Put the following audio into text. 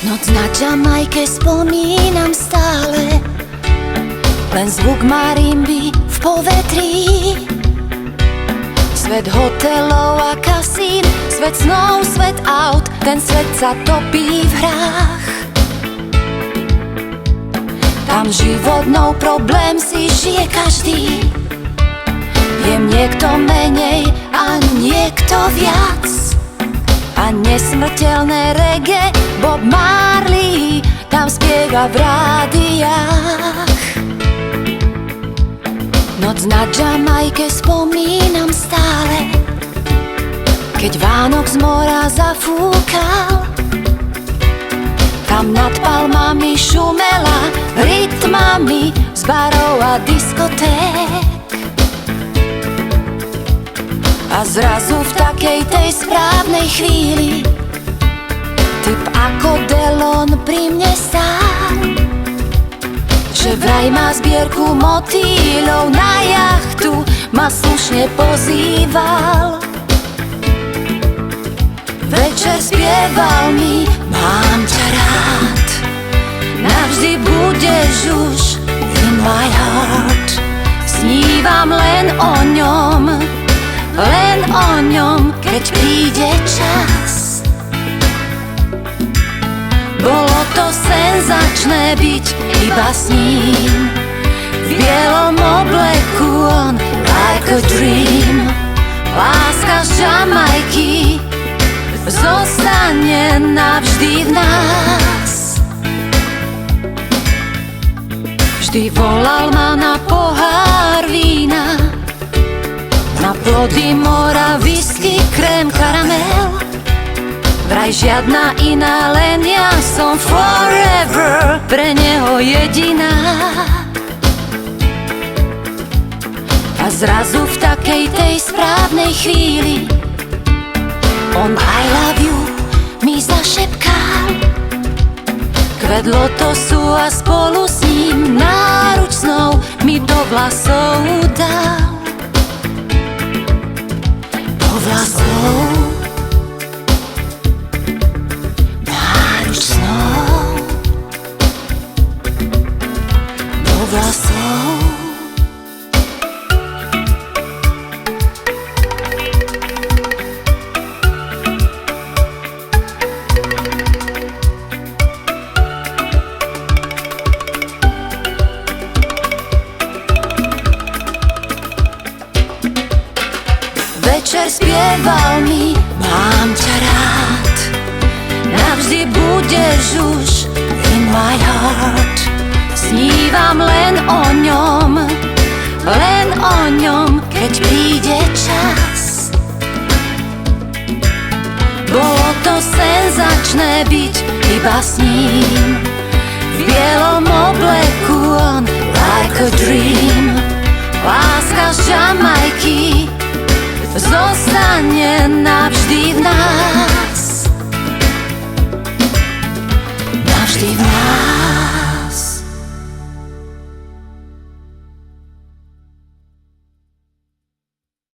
Noc na Jamajke spomínam stále, len zvuk marimby v povetrí. Svet hotelov a kasín, svet snov, svet aut, ten svet sa topí v hrách. Tam životnou problém si žije každý. Je niekto menej a niekto viac. A nesmrteľné reggae Bob Marley tam spieva v rádiách. Noc na Jamajke spomínam stále, keď Vánok z mora zafúkal. Tam nad palmami šumela rytmami z barov a diskoték. A zrazu v takej tej správnej chvíli typ ako Delon pri mne stál, že vraj má zbierku motýľov na jachtu, ma slušne pozýval. Večer spieval mi: mám ťa rád, navždy budeš už in my heart. Snívam len o ňom, len o ňom, keď príde čas. Bolo to senzačné byť iba s ním, v bielom obleku on like a dream. Láska z Jamajky zostane navždy v nás. Vždy volal ma na pohár vína, na plody mora, whisky, krém, karamel. Vraj žiadna iná, len ja som forever pre neho jediná. A zrazu v takej tej správnej chvíli on I love you mi zašepkal. Kvet lotosu a spolu s ním náruč snov mi do vlasov dal. Vlasov, náruč snov, do vlasov. Večer spieval mi: mám ťa rád, navždy budeš už in my heart. Snívam len o ňom, keď príde čas. Bolo to senzačné byť iba s ním, v bielom obleku on like a dream. Láska z Jamajky zostane navždy v nás.